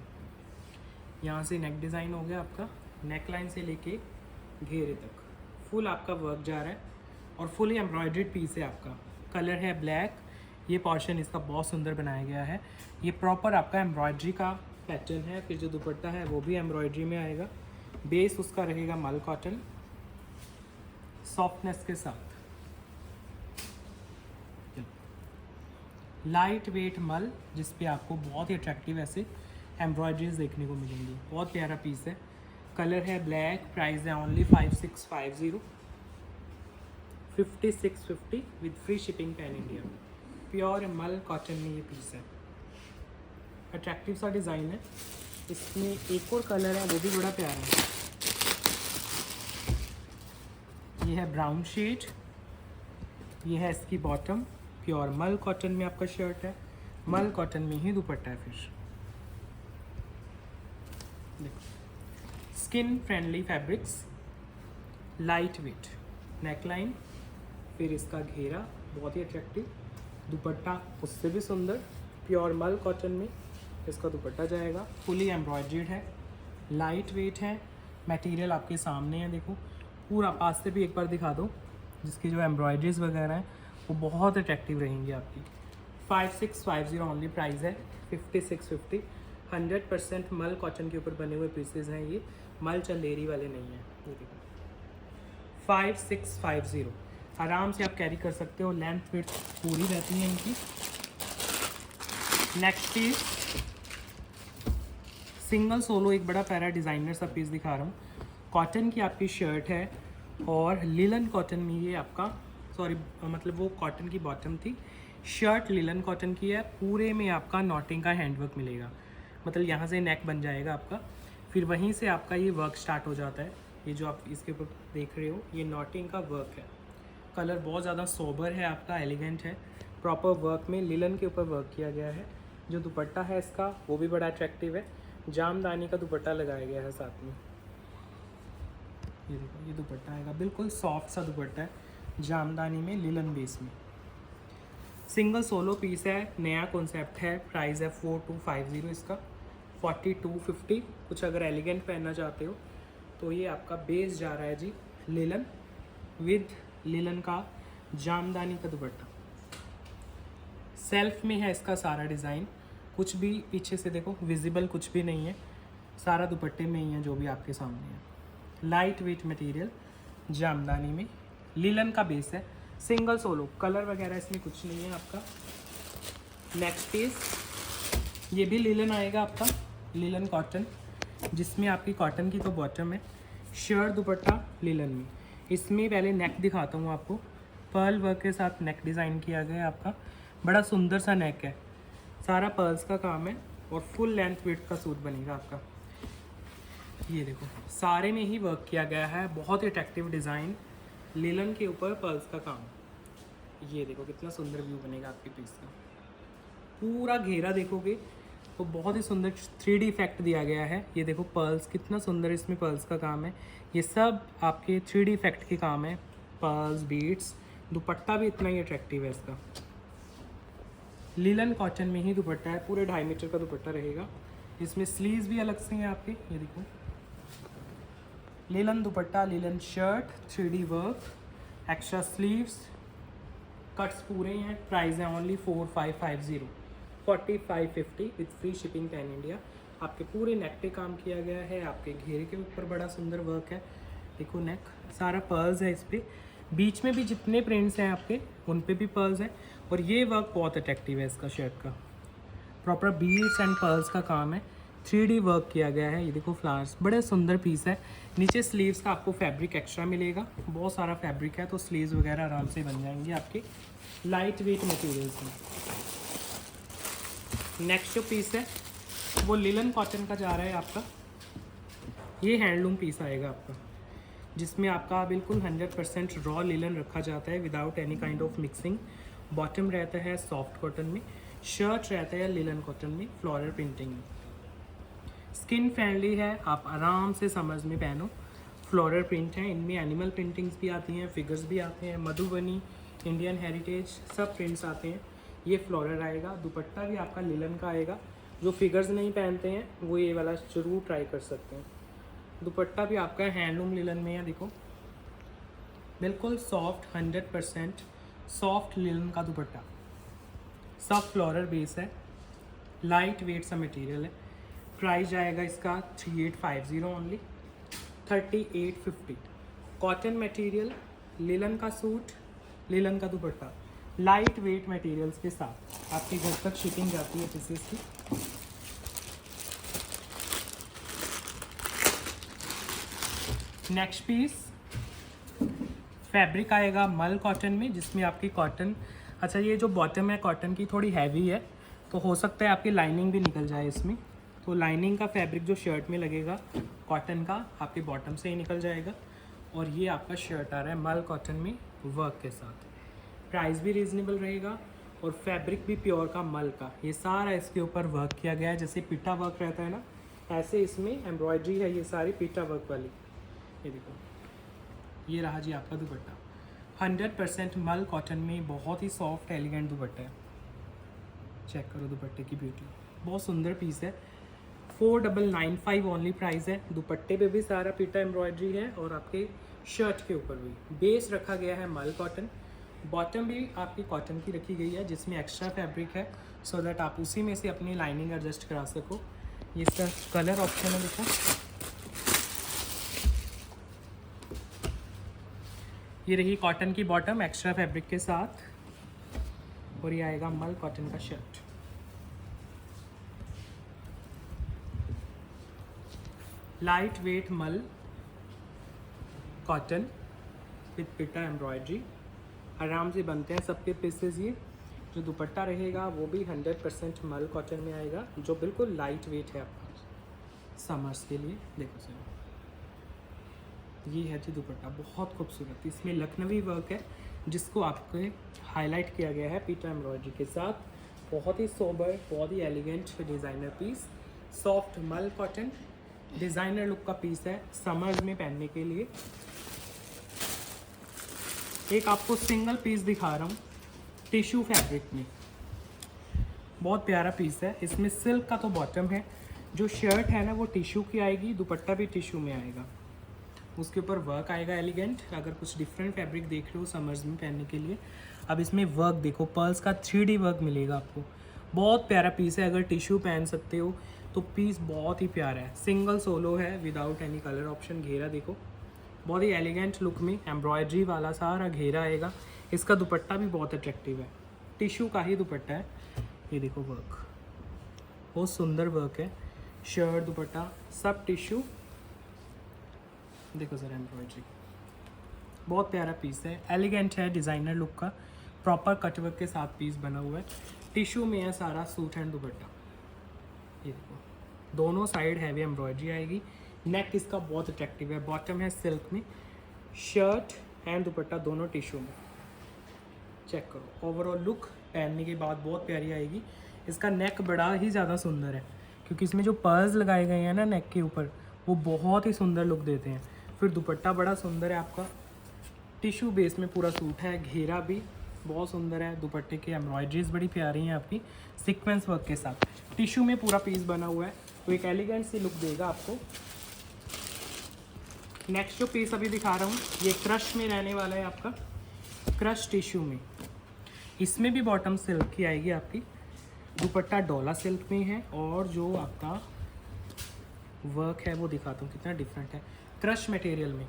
यहाँ से नेक डिज़ाइन हो गया आपका, नेक लाइन से लेके घेरे तक फुल आपका वर्क जा रहा है और फुली एम्ब्रॉयडर्ड पीस है आपका। कलर है ब्लैक, ये पोर्शन इसका बहुत सुंदर बनाया गया है। ये प्रॉपर आपका एम्ब्रॉयडरी का पैटर्न है। फिर जो दुपट्टा है वो भी एम्ब्रॉयडरी में आएगा। बेस उसका रहेगा मल कॉटन सॉफ्टनेस के साथ। लाइट वेट मल, जिस पे आपको बहुत ही अट्रैक्टिव ऐसे एम्ब्रॉयडरीज देखने को मिलेंगी। बहुत प्यारा पीस है, कलर है ब्लैक। प्राइस है only 5650, 5650 with free shipping pan India. Pure मल कॉटन में ये पीस है, अट्रैक्टिव सा डिज़ाइन है। इसमें एक और कलर है वो भी बड़ा प्यारा है, ये है ब्राउन शेड। ये है इसकी बॉटम, प्योर मल कॉटन में आपका शर्ट है, मल कॉटन में ही दुपट्टा है। फिर देखो skin friendly fabrics, light weight neck line, फिर इसका घेरा बहुत ही अट्रैक्टिव, दुपट्टा उससे भी सुंदर, प्योर मल कॉटन में इसका दुपट्टा जाएगा। फुली एम्ब्रॉयडर्ड है, लाइट वेट है, मटेरियल आपके सामने है, देखो पूरा पास से भी एक बार दिखा दो, जिसकी जो एम्ब्रॉयडरीज वगैरह हैं वो बहुत अट्रैक्टिव रहेंगी आपकी। 5650 ओनली प्राइस है, 5650। 100% मल कॉटन के ऊपर बने हुए पीसेज हैं ये, मल चंदेरी वाले नहीं हैं। ये देखो 5650, आराम से आप कैरी कर सकते हो, लेंथ विड्थ पूरी रहती है इनकी। नेक्स्ट पीस सिंगल सोलो, एक बड़ा प्यारा डिज़ाइनर सा पीस दिखा रहा हूँ। कॉटन की आपकी शर्ट है और लिलन कॉटन में ये आपका, सॉरी मतलब वो कॉटन की बॉटम थी, शर्ट लिलन कॉटन की है। पूरे में आपका नॉटिंग का हैंडवर्क मिलेगा, मतलब यहाँ से नेक बन जाएगा आपका, फिर वहीं से आपका ये वर्क स्टार्ट हो जाता है। ये जो आप इसके ऊपर देख रहे हो ये नॉटिंग का वर्क है। कलर बहुत ज़्यादा सोबर है आपका, एलिगेंट है, प्रॉपर वर्क में लिलन के ऊपर वर्क किया गया है। जो दुपट्टा है इसका वो भी बड़ा अट्रैक्टिव है, जामदानी का दुपट्टा लगाया गया है साथ में। ये देखो ये दुपट्टा आएगा, बिल्कुल सॉफ्ट सा दुपट्टा है, जामदानी में लिलन बेस में। सिंगल सोलो पीस है, नया कॉन्सेप्ट है, प्राइस है 4250 इसका, 4250। कुछ अगर एलिगेंट पहनना चाहते हो तो ये आपका बेस जा रहा है जी लिलन, विद लिलन का जामदानी का दुपट्टा। सेल्फ में है इसका सारा डिज़ाइन, कुछ भी पीछे से देखो विजिबल कुछ भी नहीं है, सारा दुपट्टे में ही है जो भी आपके सामने है। लाइट वेट मटेरियल, जामदानी में, लिलन का बेस है, सिंगल सोलो, कलर वगैरह इसमें कुछ नहीं है आपका। नेक्स्ट पीस ये भी लिलन आएगा आपका, लिलन कॉटन, जिसमें आपकी कॉटन की तो बॉटम है, शर्ट दुपट्टा लिलन में। इसमें पहले नेक दिखाता हूँ आपको, पर्ल वर्क के साथ नेक डिज़ाइन किया गया है आपका, बड़ा सुंदर सा नेक है, सारा पर्ल्स का काम है और फुल लेंथ विड्थ का सूट बनेगा आपका। ये देखो सारे में ही वर्क किया गया है, बहुत ही अट्रैक्टिव डिज़ाइन, लिलन के ऊपर पर्ल्स का काम। ये देखो कितना सुंदर व्यू बनेगा आपके पीस का, पूरा घेरा देखोगे तो बहुत ही सुंदर 3D इफेक्ट दिया गया है। ये देखो पर्ल्स कितना सुंदर, इसमें पर्ल्स का काम है, ये सब आपके 3D इफेक्ट के काम है, पर्ल्स बीड्स। दुपट्टा भी इतना ही अट्रैक्टिव है इसका, लिलन कॉटन में ही दुपट्टा है, पूरे 2.5 मीटर का दुपट्टा रहेगा। इसमें स्लीव्स भी अलग से हैं आपके, ये देखो लिलन दुपट्टा, linen shirt, 3D work, extra sleeves, cuts पूरे हैं। प्राइस है only 4550, 4550 with free shipping pan India. आपके पूरे नेक पे काम किया गया है, आपके घेरे के ऊपर बड़ा सुंदर वर्क है, देखो नेक सारा पर्ल्स है इस पर, बीच में भी जितने प्रिंट्स हैं आपके उन पे भी पर्ल्स हैं। और ये वर्क बहुत अट्रैक्टिव है इसका, शर्ट का प्रॉपर बीड्स एंड पर्ल्स का काम है, 3D वर्क किया गया है। ये देखो फ्लावर्स, बड़े सुंदर पीस है। नीचे स्लीव्स का आपको फैब्रिक एक्स्ट्रा मिलेगा, बहुत सारा फैब्रिक है तो स्लीव्स वगैरह आराम से बन जाएंगे आपके, लाइट वेट मटेरियल्स में। नेक्स्ट जो पीस है वो लिलन कॉटन का जा रहा है आपका, ये हैंडलूम पीस आएगा आपका, जिसमें आपका बिल्कुल 100% रॉ लिलन रखा जाता है without any kind of mixing. Bottom रहता है सॉफ्ट कॉटन में, शर्ट रहता है लिलन कॉटन में, फ्लोरल प्रिंटिंग में। स्किन फ्रेंडली है, आप आराम से समर्स में पहनो। फ्लोरल प्रिंट है, इनमें एनिमल प्रिंटिंग्स भी आती हैं, फिगर्स भी आते हैं, मधुबनी, इंडियन हेरिटेज, सब प्रिंट्स आते हैं। ये फ्लोरल आएगा, दुपट्टा भी आपका लिलन का आएगा। जो फिगर्स नहीं पहनते हैं वो ये वाला जरूर ट्राई कर सकते हैं। दुपट्टा भी आपका हैंडलूम लिलन में है, देखो बिल्कुल सॉफ्ट, 100% सॉफ्ट लिलन का दुपट्टा, सब फ्लोरल बेस है, लाइट वेट सा मटेरियल है। प्राइस आएगा इसका 3850 ओनली, 3850। कॉटन मटेरियल, लिलन का सूट, लिलन का दुपट्टा, लाइट वेट मटेरियल्स के साथ आपके घर तक शिपिंग जाती है पीसेस की। नेक्स्ट पीस फैब्रिक आएगा मल कॉटन में, जिसमें आपकी कॉटन, अच्छा ये जो बॉटम है कॉटन की थोड़ी हैवी है तो हो सकता है आपकी लाइनिंग भी निकल जाए इसमें, तो लाइनिंग का फैब्रिक जो शर्ट में लगेगा कॉटन का आपके बॉटम से ही निकल जाएगा। और ये आपका शर्ट आ रहा है मल कॉटन में वर्क के साथ, प्राइस भी रीज़नेबल रहेगा और फैब्रिक भी प्योर का मल का। ये सारा इसके ऊपर वर्क किया गया है, जैसे पिटा वर्क रहता है ना, ऐसे इसमें एम्ब्रॉयडरी है, ये सारी पिटा वर्क वाली। ये देखो ये रहा जी आपका दुपट्टा, 100% मल कॉटन में, बहुत ही सॉफ्ट एलिगेंट दुपट्टा है। चेक करो दुपट्टे की ब्यूटी, बहुत सुंदर पीस है। 4995 ओनली प्राइस है। दुपट्टे पे भी सारा पीटा एम्ब्रॉयडरी है और आपके शर्ट के ऊपर भी। बेस रखा गया है मल कॉटन, बॉटम भी आपकी कॉटन की रखी गई है जिसमें एक्स्ट्रा फैब्रिक है सो दैट आप उसी में से अपनी लाइनिंग एडजस्ट करा सको। ये इसका कलर ऑप्शन है, देखो ये रही कॉटन की बॉटम एक्स्ट्रा फैब्रिक के साथ, और ये आएगा मल कॉटन का शर्ट। लाइट वेट मल कॉटन विथ पिटा एम्ब्रॉयडरी, आराम से बनते हैं सबके पीसेस। ये जो दुपट्टा रहेगा वो भी 100% मल कॉटन में आएगा जो बिल्कुल लाइट वेट है आपका समर्स के लिए। देखो सर, ये है जी दुपट्टा, बहुत खूबसूरत। इसमें लखनवी वर्क है जिसको आपको हाईलाइट किया गया है पीटा एम्ब्रॉयडरी के साथ। बहुत ही सोबर, बहुत ही एलिगेंट डिज़ाइनर पीस, सॉफ्ट मल कॉटन डिज़ाइनर लुक का पीस है समर्स में पहनने के लिए। एक आपको सिंगल पीस दिखा रहा हूँ टिश्यू फैब्रिक में, बहुत प्यारा पीस है। इसमें सिल्क का तो बॉटम है, जो शर्ट है ना वो टिश्यू की आएगी, दुपट्टा भी टिश्यू में आएगा, उसके ऊपर वर्क आएगा एलिगेंट। अगर कुछ डिफरेंट फैब्रिक देख रहे हो समर्स में पहनने के लिए, अब इसमें वर्क देखो, पर्ल्स का 3D वर्क मिलेगा आपको। बहुत प्यारा पीस है, अगर टिश्यू पहन सकते हो तो पीस बहुत ही प्यारा है। सिंगल सोलो है विदाउट एनी कलर ऑप्शन। घेरा देखो, बहुत ही एलिगेंट लुक में एम्ब्रॉयडरी वाला सारा घेरा आएगा। इसका दुपट्टा भी बहुत अट्रैक्टिव है, टिश्यू का ही दुपट्टा है। ये देखो वर्क, बहुत सुंदर वर्क है। शर्ट दुपट्टा सब टिश्यू। देखो सर एम्ब्रॉयडरी, बहुत प्यारा पीस है, एलिगेंट है, डिज़ाइनर लुक का, प्रॉपर कटवर्क के साथ पीस बना हुआ है। टिश्यू में है सारा सूट एंड दुपट्टा। ये देखो, दोनों साइड हैवी एम्ब्रॉयडरी आएगी। नेक इसका बहुत अट्रैक्टिव है, बॉटम है सिल्क में, शर्ट एंड दुपट्टा दोनों टिश्यू में। चेक करो, ओवरऑल लुक पहनने के बाद बहुत प्यारी आएगी। इसका नेक बड़ा ही ज़्यादा सुंदर है क्योंकि इसमें जो पर्ल्स लगाए गए हैं ना नेक के ऊपर, वो बहुत ही सुंदर लुक देते हैं। फिर दुपट्टा बड़ा सुंदर है आपका, टिश्यू बेस में पूरा सूट है, घेरा भी बहुत सुंदर है। दुपट्टे की एम्ब्रॉयडरीज बड़ी प्यारी हैं आपकी सीक्वेंस वर्क के साथ। टिश्यू में पूरा पीस बना हुआ है तो एक एलिगेंट सी लुक देगा आपको। नेक्स्ट जो पीस अभी दिखा रहा हूँ ये क्रश में रहने वाला है आपका, क्रश टिश्यू में। इसमें भी बॉटम सिल्क की आएगी आपकी, दुपट्टा डोला सिल्क में है, और जो आपका वर्क है वो दिखाता हूँ कितना डिफरेंट है। क्रश मटेरियल में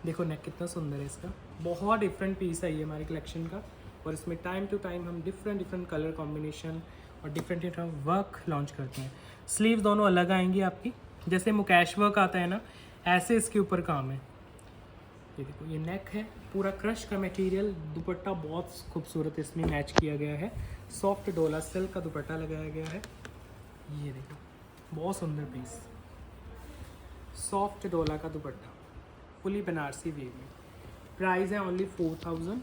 देखो, नेक कितना सुंदर है इसका। बहुत डिफरेंट पीस है ये हमारी कलेक्शन का, और इसमें टाइम टू टाइम हम डिफरेंट कलर कॉम्बिनेशन और डिफरेंट वर्क लॉन्च करते हैं। स्लीव दोनों अलग आएंगी आपकी, जैसे मुकैश वर्क आता है ना ऐसे इसके ऊपर काम है। ये देखो, ये नेक है पूरा क्रश का मटेरियल, दुपट्टा बहुत खूबसूरत इसमें मैच किया गया है, सॉफ्ट डोला सिल्क का दुपट्टा लगाया गया है। ये देखो, बहुत सुंदर पीस, सॉफ्ट डोला का दुपट्टा, फुली बनारसी वीव में। प्राइस है ओनली 4000।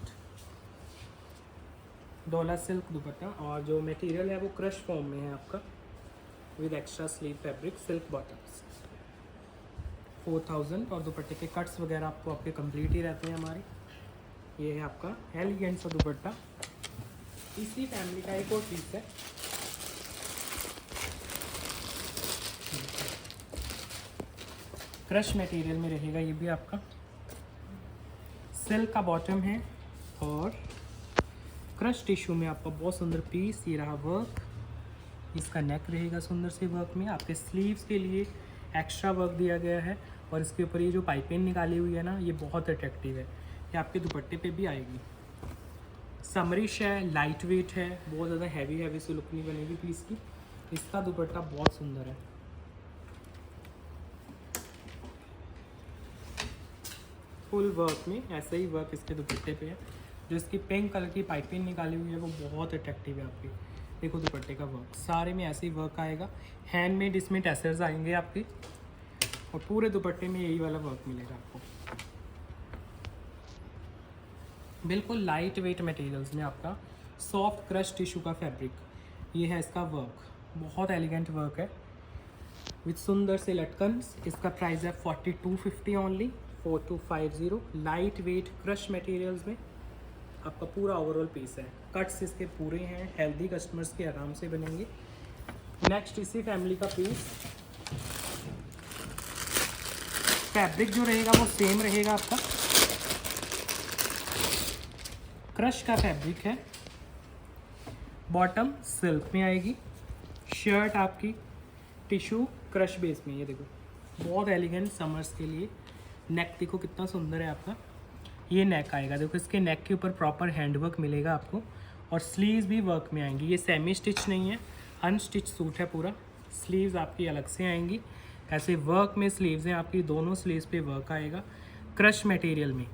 डोला सिल्क दुपट्टा, और जो मटेरियल है वो क्रश फॉर्म में है आपका with extra sleeve fabric, silk bottoms. 4000, और दुपट्टे के कट्स वगैरह आपको आपके कंप्लीट ही रहते हैं हमारे। ये है आपका एलिगेंट सा दुपट्टा। इसी फैमिली का एक और पीस है, क्रश मटेरियल में रहेगा ये भी आपका, सिल्क का बॉटम है और क्रश टिश्यू में आपका बहुत सुंदर पीस। ये रहा वर्क, इसका नेक रहेगा सुंदर से वर्क में। आपके स्लीव्स के लिए एक्स्ट्रा वर्क दिया गया है, और इसके ऊपर ये जो पाइपिंग निकाली हुई है ना ये बहुत अट्रैक्टिव है, ये आपके दुपट्टे पे भी आएगी। समरिश है, लाइट वेट है, बहुत ज़्यादा हैवी सी लुक नहीं बनेगी पीस की। इसका दुपट्टा बहुत सुंदर है, फुल वर्क में ऐसा ही वर्क इसके दुपट्टे पे है। जो इसकी पिंक कलर की पाइपिंग निकाली हुई है वो बहुत अट्रैक्टिव है आपकी। देखो दुपट्टे का वर्क, सारे में ऐसे ही वर्क आएगा, हैंडमेड इसमें टैसल्स आएंगे आपके, और पूरे दुपट्टे में यही वाला वर्क मिलेगा आपको। बिल्कुल लाइट वेट मटेरियल्स में आपका सॉफ्ट क्रश टिश्यू का फैब्रिक। ये है इसका वर्क, बहुत एलिगेंट वर्क है विथ सुंदर से लटकन्स। इसका प्राइस है 4250 only, 4250। Light weight crush materials में आपका पूरा ओवरऑल पीस है। कट्स इसके पूरे हैं, हेल्दी कस्टमर्स के आराम से बनेंगे। नेक्स्ट इसी फैमिली का पीस, फैब्रिक जो रहेगा वो सेम रहेगा आपका, क्रश का फैब्रिक है, बॉटम सिल्क में आएगी, शर्ट आपकी टिश्यू क्रश बेस में, ये देखो बहुत एलिगेंट समर्स के लिए। नेक देखो कितना सुंदर है आपका, ये नेक आएगा, देखो इसके नेक के ऊपर प्रॉपर हैंडवर्क मिलेगा आपको, और स्लीव्स भी वर्क में आएंगी। ये सेमी स्टिच नहीं है, अनस्टिच सूट है पूरा, स्लीव्स आपकी अलग से आएंगी, ऐसे वर्क में स्लीव्स हैं आपकी, दोनों स्लीव्स पे वर्क आएगा क्रश मटेरियल में,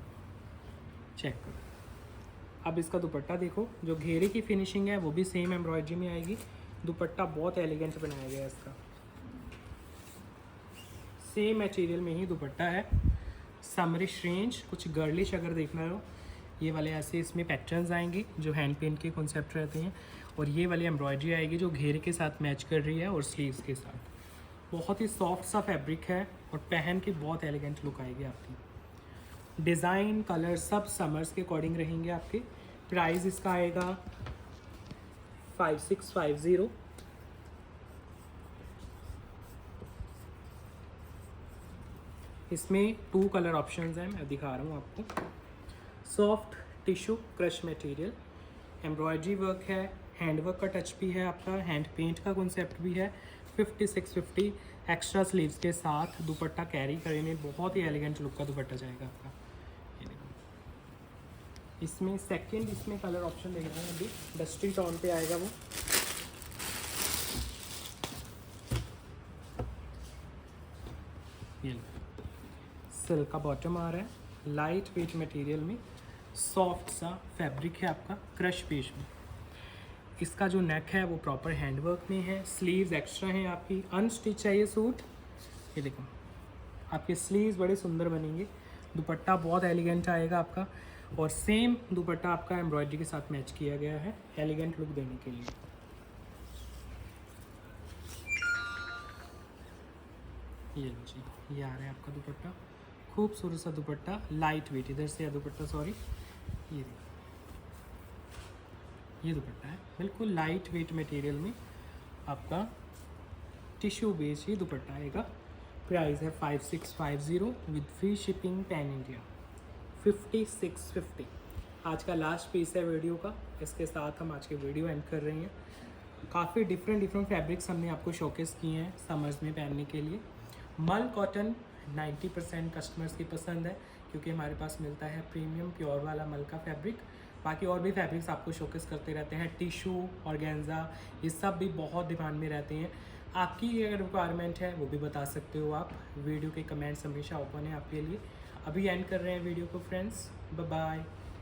चेक करो। अब इसका दुपट्टा देखो, जो घेरे की फिनिशिंग है वो भी सेम एम्ब्रॉयडरी में आएगी, दुपट्टा बहुत एलिगेंट बनाया गया है इसका, सेम मटेरियल में ही दुपट्टा है। समरिश रेंज, कुछ गर्लिश अगर देखना हो, ये वाले ऐसे इसमें पैटर्न्स आएंगे जो हैंड पेंट के कॉन्सेप्ट रहते हैं, और ये वाली एम्ब्रॉयडरी आएगी जो घेरे के साथ मैच कर रही है और स्लीव्स के साथ। बहुत ही सॉफ्ट सा फैब्रिक है और पहन के बहुत एलिगेंट लुक आएगी आपकी। डिज़ाइन कलर सब समर्स के अकॉर्डिंग रहेंगे आपके। प्राइस इसका आएगा 5650। इसमें 2 कलर ऑप्शंस हैं, मैं दिखा रहा हूँ आपको। Soft tissue crush material, embroidery work है, हैंडवर्क का टच भी है आपका, हैंड पेंट का कॉन्सेप्ट भी है। 5650 एक्स्ट्रा स्लीव्स के साथ दुपट्टा कैरी करने बहुत ही एलिगेंट लुक का दुपट्टा जाएगा आपका। ये देखो इसमें सेकंड इसमें कलर ऑप्शन देख रहे हैं अभी, डस्टी टोन पे आएगा वो। ये सिल्क का बॉटम आ रहा है, लाइट वेट मटेरियल में, सॉफ्ट सा फैब्रिक है आपका, क्रश पेश में। इसका जो नेक है वो प्रॉपर हैंडवर्क में है, स्लीव्स एक्स्ट्रा हैं आपकी, अनस्टिच है ये सूट। ये देखो आपके स्लीव्स बड़े सुंदर बनेंगे, दुपट्टा बहुत एलिगेंट आएगा आपका, और सेम दुपट्टा आपका एम्ब्रॉयडरी के साथ मैच किया गया है एलिगेंट लुक देने के लिए। ये लो जी, ये आ रहा है आपका दुपट्टा, खूबसूरत सा दुपट्टा, लाइट वेट, इधर से है दुपट्टा सॉरी, ये देखो ये दुपट्टा है बिल्कुल लाइट वेट मटेरियल में आपका, टिश्यू बेस ही दुपट्टा आएगा। प्राइस है 5650 with free shipping pan India, 5650। आज का लास्ट पीस है वीडियो का, इसके साथ हम आज के वीडियो एंड कर रहे हैं। काफ़ी डिफरेंट फैब्रिक्स हमने आपको शोकेस किए हैं समर्स में पहनने के लिए। मल कॉटन 90% कस्टमर्स की पसंद है, क्योंकि हमारे पास मिलता है प्रीमियम प्योर वाला मल का फैब्रिक। बाकी और भी फैब्रिक्स आपको शोकेस करते रहते हैं, टिश्यू, ऑर्गेन्जा, ये सब भी बहुत डिमांड में रहते हैं। आपकी अगर रिक्वायरमेंट है वो भी बता सकते हो आप, वीडियो के कमेंट्स हमेशा ओपन है आपके लिए। अभी एंड कर रहे हैं वीडियो को फ्रेंड्स, बाय बाय।